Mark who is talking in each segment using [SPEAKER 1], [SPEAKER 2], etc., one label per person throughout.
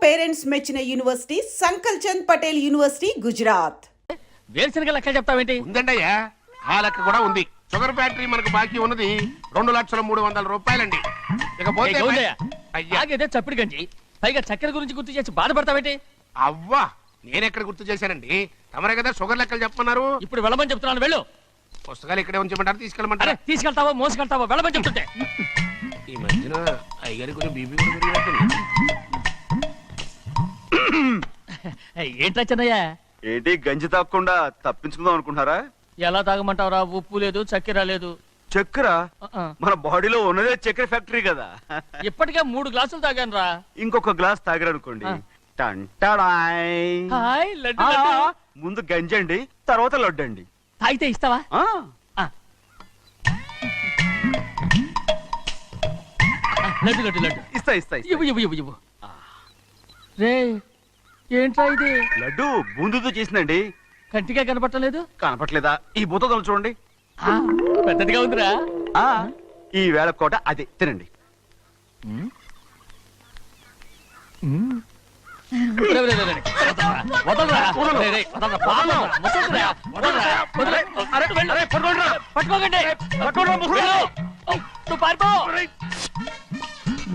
[SPEAKER 1] Parents మెచ్చిన university సంకల్ Chand Patel university Gujarat.
[SPEAKER 2] వేరుశనగ లెక్క చెప్తావేంటి?
[SPEAKER 3] ఉందండయ్యా, ఆ లెక్క కూడా ఉంది. షుగర్ ఫ్యాక్టరీ మనకు బాకీ ఉన్నది 2,03,00,000 రూపాయలండి. ఇకపోతే
[SPEAKER 2] అయ్యా చప్పిడి గంజి, పైగా చక్కెర గురించి గుర్తు చేసి బాధపడతావేంటి?
[SPEAKER 3] అవ్వా, నేనెక్కడ గుర్తు చేశానండి? తమరే కదా షుగర్ లెక్కలు చెప్పమన్నారు.
[SPEAKER 2] ఇప్పుడు వెళ్ళమని చెప్తున్నాను, వెళ్ళు.
[SPEAKER 3] పుస్తకాలు ఇక్కడే ఉంచమంటారు, తీసుకెళ్ళమంటారా?
[SPEAKER 2] తీసుకెళ్తావో మోసుకెళ్తావో వెళ్ళమని చెప్తుంటే.
[SPEAKER 3] ఈ మధ్యన అయ్యగారి కొంచెం బీపీ కూడా పెరిగినట్టుంది.
[SPEAKER 2] ఏంట్రా చిన్నయ్య?
[SPEAKER 4] ఏంటి గంజి తాగకుండా తప్పించుకుందాం అనుకుంటున్నారా?
[SPEAKER 2] ఎలా తాగమంటావురా? ఉప్పు లేదు, చక్కెర లేదు.
[SPEAKER 4] చక్కెర? మన బాడీలో ఉన్నదే చక్కెర ఫ్యాక్టరీ కదా.
[SPEAKER 2] ఇప్పటికే 3 గ్లాసులు తాగాను రా.
[SPEAKER 4] ఇంకొక గ్లాస్ తాగారనుకోండి, ముందు గంజండి, తర్వాత లడ్డండి.
[SPEAKER 2] తాగితే ఇస్తావా? లడ్డు లడ్డు లడ్డు
[SPEAKER 4] ఇస్తా ఇస్తా
[SPEAKER 2] ఇవ్వు ఇవ్వు ఇవ్వు ఇవ్వు. రే ఏంట్రా ఇది?
[SPEAKER 4] లడ్డు బూందుతో చేసిందండి.
[SPEAKER 2] కంటిగా కనపట్టలేదు.
[SPEAKER 4] కనపట్లేదా? ఈ బూతలు చూడండి,
[SPEAKER 2] పెద్దదిగా ఉందిరా.
[SPEAKER 4] ఈ వేళ కోట అదే తినండి.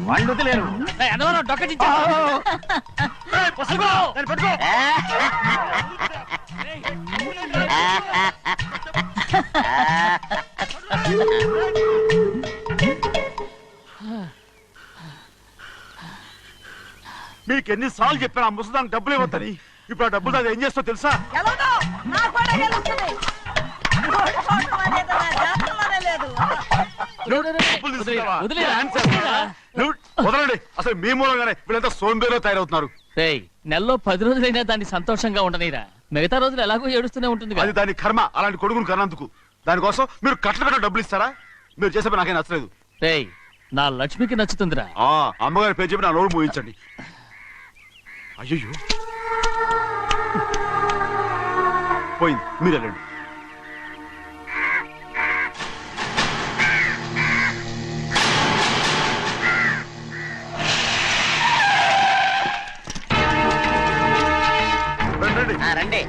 [SPEAKER 2] వాళ్ళు వదిలేరు.
[SPEAKER 4] మీకు ఎన్నిసార్లు చెప్పాను ఆ ముసదానికి డబ్బులు ఇవ్వద్దని. ఇప్పుడు ఆ డబ్బులు అది ఏం చేస్తో తెలుసా? వదలండి, అసలు మీ మూలంగానే వీళ్ళంతా సోంబేలో తయారవుతున్నారు.
[SPEAKER 2] నెలలో 10 రోజులైనా దాన్ని సంతోషంగా ఉండనీరా. మిగతా రోజులు ఎలాగో ఏడుస్తూనే ఉంటుంది.
[SPEAKER 4] అది దాని కర్మ, అలాంటి కొడుకును కన్నందుకు. దానికోసం మీరు కట్ల డబ్బులు ఇస్తారా? మీరు చేసే పని నాకేం నచ్చలేదు.
[SPEAKER 2] నా లక్ష్మికి నచ్చుతుందిరా.
[SPEAKER 4] అమ్మగారి పేరు చెప్పి నా నోరు మూయించండి. అయ్యో పోయింది, మీరు వెళ్ళండి.
[SPEAKER 5] రండి.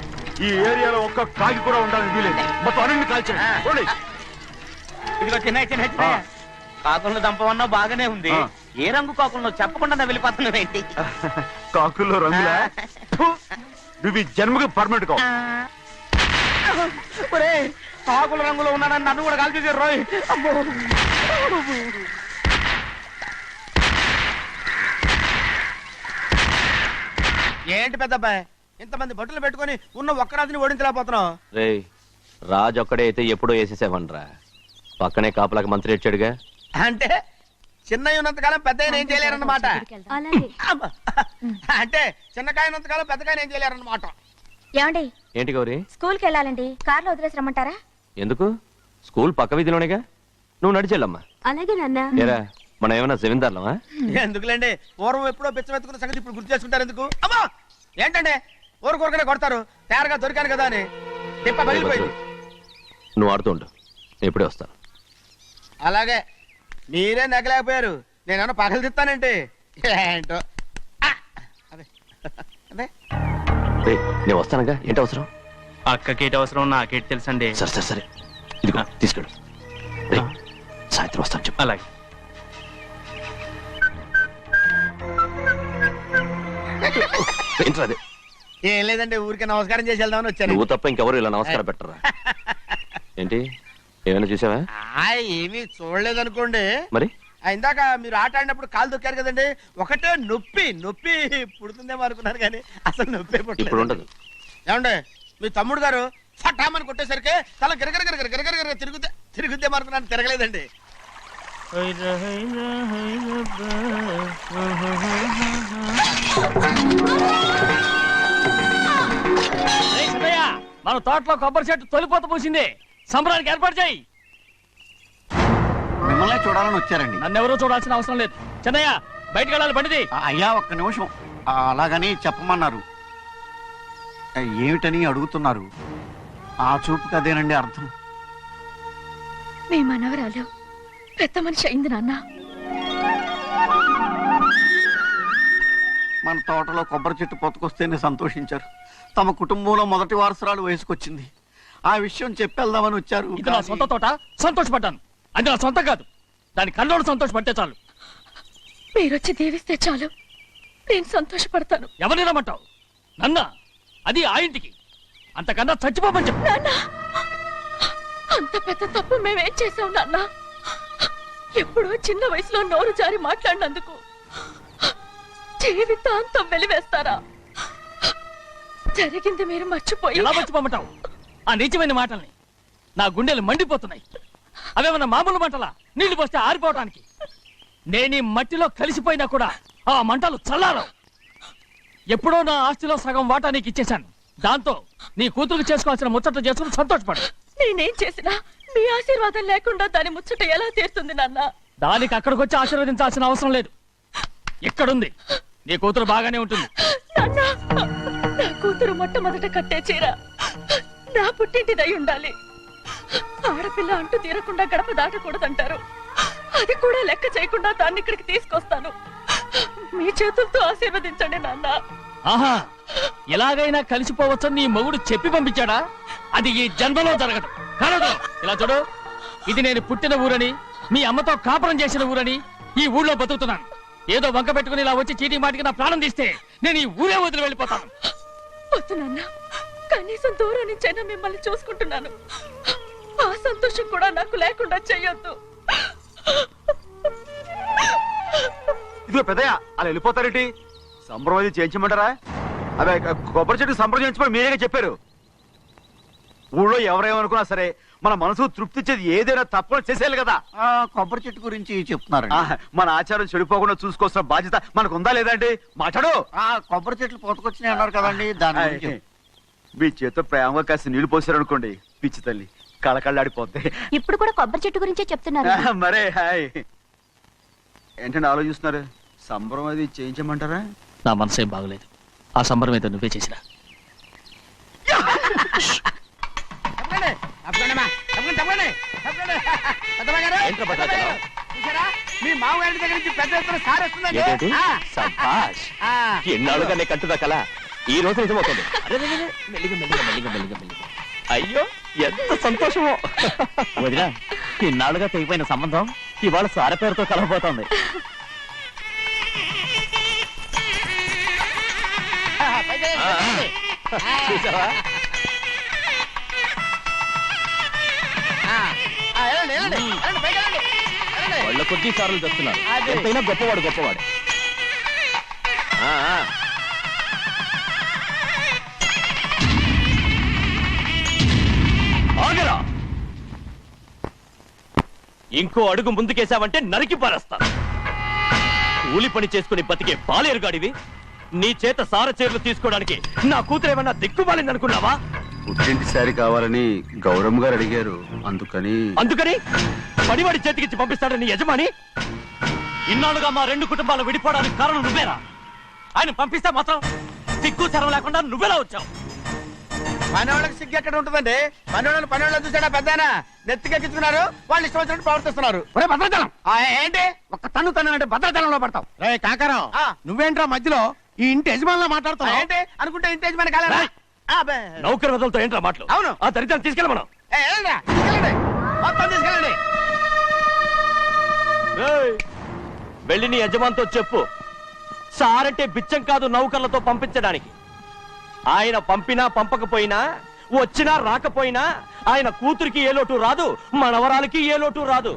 [SPEAKER 4] ఈ ఏరియాలో ఒక్క కాకి కూడా ఉండాలని వీలేదు. మొత్తం అన్ని కాల్చండి.
[SPEAKER 5] ఇదిగో చిన్న కాకులను దంపమన్నా బాగానే ఉంది. ఏ రంగు కాకులను చెప్పకుండా వెళ్ళిపోతున్నావు ఏంటి?
[SPEAKER 4] కాకుల్లో రంగులా? నువ్వు ఈ జన్మకి పర్మనెంట్ కావు.
[SPEAKER 5] కాకుల రంగులో ఉన్నాడని నన్ను కూడా కాల్చేసారు రోయ్. ఏంటి పెద్దబ్బాయి, ఇంతమంది బట్టలు పెట్టుకుని ఉన్న ఒక్క రాజుని ఓడించలేకపోతున్నావు?
[SPEAKER 6] రే, రాజు ఒక్కడే అయితే ఎప్పుడో వేసేసేవనరా. పక్కనే కాపలాకి మంత్రి ఇచ్చాడుగా.
[SPEAKER 5] అంటే చిన్నయ్య ఉన్నంతకాలం పెద్దయ్య ఏం చేయలేరన్నమాట. అంటే చిన్నకాయ ఉన్నంతకాలం పెద్దకాయ ఏం చేయలేరన్నమాట.
[SPEAKER 7] ఏమండి?
[SPEAKER 6] ఏంటి గౌరీ?
[SPEAKER 7] స్కూల్ కి వెళ్ళాలండి, కార్లో వదిలేసి రమ్మంటారా?
[SPEAKER 6] ఎందుకు? స్కూల్ పక్క వీధిలోనేగా, నువ్వు నడిచెళ్ళమ్మా.
[SPEAKER 7] అలాగే నాన్న.
[SPEAKER 6] ఏరా, మనం ఏమన్నా జమీందారులమా?
[SPEAKER 5] ఎందుకులేండి, పూర్వం ఎప్పుడో పిచ్చమెత్తుకున్న సంగతి ఇప్పుడు గుర్తు చేసుకుంటారు ఎందుకు? అమ్మా ఏంటంటే ఊరుకోరుకనే కొడతారు. తయారుగా దొరికాను కదా అని తిప్ప పగిలిపోయింది.
[SPEAKER 6] నువ్వు ఆడుతూ ఉండు, ఎప్పుడే వస్తాను.
[SPEAKER 5] అలాగే, మీరే నగలేకపోయారు, నేనేమన్నా పగలు తిస్తానంటే ఏంటో. అదే అదే
[SPEAKER 6] నేను వస్తానుగా. ఏంటి అవసరం?
[SPEAKER 2] అక్కకేటి అవసరం నాకేటి తెలుసండి.
[SPEAKER 6] సరే సరే సరే, ఇదిగో తీసుకెళ్ళు. సాయంత్రం వస్తాను చెప్పు.
[SPEAKER 2] అలాగే.
[SPEAKER 6] ఏంట్రా?
[SPEAKER 5] ఏం లేదండి, ఊరికే నమస్కారం చేసి వెళ్దామని వచ్చాను.
[SPEAKER 6] నువ్వు తప్ప ఇంకెవరు ఇలా నమస్కారం పెట్టరా? ఏంటి, ఏమైనా చూసావా?
[SPEAKER 5] ఏమీ చూడలేదనుకోండి.
[SPEAKER 6] మరి
[SPEAKER 5] ఇందాక మీరు ఆట ఆడినప్పుడు కాలు దొక్కారు కదండి, ఒకటే నొప్పి నొప్పి పుడుతుందేమో అనుకున్నాను కానీ అసలు నొప్పి
[SPEAKER 6] ఇప్పుడు ఉండదు.
[SPEAKER 5] ఏమండే, మీ తమ్ముడు గారు ఫటామని కొట్టేసరికి తల గిరగిర తిరుగుద్దేమో అనుకున్నాను, తిరగలేదండి.
[SPEAKER 2] మన తోటలో కొబ్బరి చెట్టు తొలిపోత పూసింది. సంబరానికి ఏర్పాటు చేయి.
[SPEAKER 8] మిమ్మల్ని చూడాలని వచ్చారండి.
[SPEAKER 2] నన్నెవరూ చూడాల్సిన అవసరం లేదు. చెన్నయ్య, బయటకు వెళ్ళాలి బండిది.
[SPEAKER 8] అయ్యా ఒక్క నిమిషం, అలాగని చెప్పమన్నారు. ఏమిటని అడుగుతున్నారు? ఆ చూపుకి అదేనండి అర్థం.
[SPEAKER 7] మీ మనవరాలు పెద్ద మనిషి అయింది నాన్న.
[SPEAKER 8] మన తోటలో కొబ్బరి చెట్టు పొత్తుకొస్తేనే సంతోషించారు. తమ కుటుంబంలో మొదటి వారసురాలు వయసుకొచ్చింది. ఆ విషయం చెప్పేద్దామని వచ్చారు.
[SPEAKER 2] ఇది నా సొంత తోట, సంతోషపడ్డాను. అది నా సొంత కాదు, దాని కన్నోడు సంతోషపడితే చాలు.
[SPEAKER 7] మీరొచ్చి దీవిస్తే చాలు, నేను సంతోషపడతాను.
[SPEAKER 2] ఎవరిని రమ్మంటావు? నన్న? అది ఆ ఇంటికి. అంతకన్నా చచ్చిపోమని చెప్పు.
[SPEAKER 7] నాన్న, అంత పెద్ద తప్పు మేమేం చేసాం నాన్న? ఎప్పుడో చిన్న వయసులో నోరు జారి మాట్లాడినందుకు జీవితాంతం వెలివేస్తారా? జరిగింది మీరు మర్చిపోయి
[SPEAKER 2] ఎలా మర్చిపోమంటావు ఆ నీచమైన మాటల్ని? నా గుండెలు మండిపోతున్నాయి. అవేమన్నా మామూలు మంటలా, నీళ్లు పోస్తే ఆరిపోవటానికి? నేను ఈ మట్టిలో కలిసిపోయినా కూడా ఆ మంటలు చల్లారవు. ఎప్పుడో నా ఆస్తిలో సగం వాటా నీకు ఇచ్చేశాను. దాంతో నీ కూతురు చేసుకోవాల్సిన ముచ్చట్లు చేసుకుని సంతోషపడు.
[SPEAKER 7] నేనేం చేసినా మీ ఆశీర్వాదం లేకుండా దాని ముచ్చట ఎలా తీరుతుంది నాన్న?
[SPEAKER 2] దానికి అక్కడికి వచ్చి ఆశీర్వదించాల్సిన అవసరం లేదు. ఎక్కడుంది? నీ కూతురు బాగానే ఉంటుంది.
[SPEAKER 7] నాన్న, నా కూతురు మొట్టమొదట కట్టే చీర నా పుట్టింటిదై ఉండాలి. ఆడపిల్ల అంటూ తీరకుండా గడప దాటకూడదంటారు. అది కూడా లెక్క చేయకుండా దాన్ని ఇక్కడికి తీసుకొస్తాను. మీ చేతులతో ఆశీర్వదించండి నాన్న.
[SPEAKER 2] ఆహా, ఎలాగైనా కలిసిపోవచ్చని నీ మొగుడు చెప్పి పంపించాడా? అది ఈ జన్మలో జరగదు. కలదు. ఇలా చూడు, ఇది నేను పుట్టిన ఊరని, మీ అమ్మతో కాపురం చేసిన ఊరని ఈ ఊళ్ళో బతుకుతున్నాను. ఏదో వంక పెట్టుకుని ఇలా వచ్చి చీటీ మాటికి నా ప్రాణం తీస్తే నేను ఈ ఊరే వదిలి వెళ్ళిపోతాను.
[SPEAKER 7] వద్దు నాన్న, కనీసం దూరం నుంచైనా మిమ్మల్ని చూసుకుంటున్నాను. ఆ సంతోషం కూడా నాకు లేకుండా చెయ్యొద్దు.
[SPEAKER 4] ఇదిగో పెద్దయ్య, అలా వెళ్ళిపోతారేంటి? సంబరం అది చేయించమంటారా? అదే కొబ్బరి చెట్టు సంబరం చేయించమని మీరేగా చెప్పారు. ఊళ్ళో ఎవరేమనుకున్నా సరే మన మనసు తృప్తి ఇచ్చేది ఏదైనా తప్పకుండా చేసేయాలి కదా.
[SPEAKER 8] కొబ్బరి చెట్టు గురించి చెప్తున్నారండి.
[SPEAKER 4] మన ఆచారం చెడిపోకుండా చూసుకోవాల్సిన బాధ్యత మనకు ఉందా లేదా అండి? మాట్లాడు.
[SPEAKER 8] కొబ్బరి చెట్లు పొత్తుకొచ్చినాయి అన్నారు కదండి, దాని గురించి.
[SPEAKER 4] మీ చేత ప్రేమగా కాసి నీళ్లు పోసారనుకోండి, పిచ్చి తల్లి కళకళ్ళాడిపోద్ది.
[SPEAKER 7] ఇప్పుడు కూడా కొబ్బరి చెట్టు గురించే చెప్తున్నారు.
[SPEAKER 4] మరే హాయ్ ఏంటంటే ఆలోచిస్తున్నారు? సంబరం అది చేయించమంటారా?
[SPEAKER 2] నా మనసు ఏం బాగలేదు. ఆ సంబరం ఏదో నువ్వే చేసిరా.
[SPEAKER 5] మీ మామగారి దగ్గర నుంచి పెద్ద ఎత్తున సార్ వస్తుందండి.
[SPEAKER 6] ఏంటండి? సభాష్. ఎన్నాళ్ళుగా నీ కంటుదా కల ఈ రోజు నిజమవుతుంది. అయ్యో ఎంత సంతోషమో.
[SPEAKER 2] వదినా, ఇన్నాళ్ళుగా తెగిపోయిన సంబంధం ఇవాళ సార పేరుతో కలవబోతోంది.
[SPEAKER 6] చూసావా? వాళ్ళ కొద్ది సార్లు తెస్తున్నారు. ఎంతైనా గొప్పవాడు గొప్పవాడు. ఆగరా, ఇంకో అడుగు ముందుకేసావంటే నరికి పారేస్తాను. కూలి పని చేసుకుని బతికే పాలేరుగాడివి. నీ చేత సార చీరలు తీసుకోవడానికి నా కూతురు ఏమన్నా దిక్కుమాలిందనుకున్నావా?
[SPEAKER 4] పుట్టింటి సారి కావాలని గౌరమ్మ గారు అడిగారు, అందుకని
[SPEAKER 6] పడివాడి చేతికిచ్చి పంపిస్తాడు నీ యజమాని. ఇన్నాళ్ళుగా మా రెండు కుటుంబాలు విడిపోవడానికి కారణం నువ్వేరా? ఆయన పంపిస్తే మాత్రం సిగ్గు తెరం లేకుండా నువ్వెలా వచ్చావు?
[SPEAKER 5] పని వాళ్ళకి సిగ్గు ఎక్కడ ఉంటుందండి? పని వాళ్ళని చూసాడా పెద్దనా? నెత్తికెక్కించుకున్నారు, వాళ్ళు ఇష్టం వచ్చినట్టు ప్రవర్తిస్తున్నారు.
[SPEAKER 8] భద్రాచలం
[SPEAKER 5] ఏంటి
[SPEAKER 8] ఒక తన్ను భద్రాచలంలో పడతావు.
[SPEAKER 5] కాకరం, నువ్వేంట్రా మధ్యలో ఈ ఇంటి యజమానిలో మాట్లాడుతావు? ఏంటి అనుకుంటే ఇంటి యజమాని కాలేదా?
[SPEAKER 6] నౌకర్ వదలతో ఏంట్రా మాటలు?
[SPEAKER 5] అవును.
[SPEAKER 6] ఆ దరిద్రాన్ని తీసుకెళ్ళ మనం.
[SPEAKER 5] మొత్తం తీసుకెళ్ళండి.
[SPEAKER 6] వెళ్ళి నీ యజమానితో చెప్పు, సారంటే బిచ్చం కాదు నౌకర్లతో పంపించడానికి. ఆయన పంపినా పంపకపోయినా, వచ్చినా రాకపోయినా ఆయన కూతురికి ఏ లోటు రాదు, మనవరాలకి ఏ లోటు రాదు.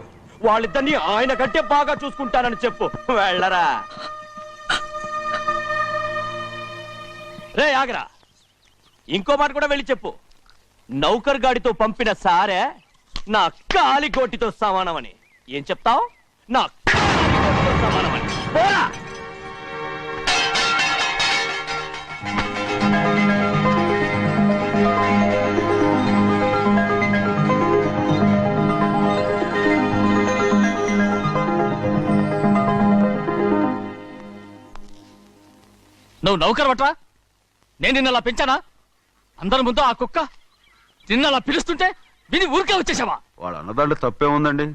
[SPEAKER 6] వాళ్ళిద్దరినీ ఆయన కంటే బాగా చూసుకుంటానని చెప్పు. వెళ్ళరా. రే ఆగరా, ఇంకో మాట కూడా వెళ్ళి చెప్పు. నౌకర్ గాడితో పంపిన సారే నా కాలిగోటితో సమానమని. ఏం చెప్తావు? నా కాలిగోటితో సమానమని. పోరా.
[SPEAKER 2] నువ్వు నౌకర్ వట్రా? నేను నిన్నలా పెంచానా? అందరి ముందు ఆ కుక్క నిన్నలా పిలుస్తుంటే విని ఊరికే వచ్చేసావా?
[SPEAKER 4] వాడు అన్నదాంట్లో తప్పే ఉందండి.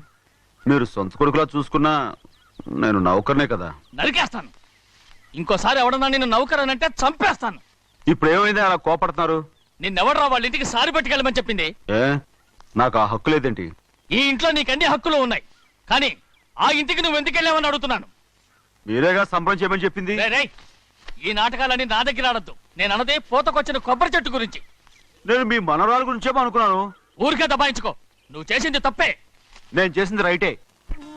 [SPEAKER 4] మీరు సొంత కొడుకులా చూసుకున్నా నేను నౌకర్నే కదా.
[SPEAKER 2] నరికేస్తాను. ఇంకోసారి ఎవడన్నా నిన్ను నౌకరనంటే చంపేస్తాను.
[SPEAKER 4] ఇప్పుడు ఏమైంది అలా కోపడుతున్నారు?
[SPEAKER 2] నిన్నెవడరా వాళ్ళ ఇంటికి సారి పట్టుకెళ్ళమని చెప్పింది?
[SPEAKER 4] ఏ నాకు ఆ హక్కు లేదేంటి?
[SPEAKER 2] ఈ ఇంట్లో నీకు అన్ని హక్కులు ఉన్నాయి, కానీ ఆ ఇంటికి నువ్వు ఎందుకు వెళ్ళావని అడుగుతున్నాను.
[SPEAKER 4] మీరేగా సంబరం చేయమని చెప్పింది.
[SPEAKER 2] రేయ్, ఈ నాటకాలన్నీ నా దగ్గర ఆడద్దు. నేను అన్నదే పూతకొచ్చిన కొబ్బరి చెట్టు గురించి.
[SPEAKER 4] నేను మీ మనవరాల గురించేమో అనుకున్నాను.
[SPEAKER 2] ఊరికే దబాయించుకో. నువ్వు చేసింది తప్పే.
[SPEAKER 4] నేను చేసింది రైటే.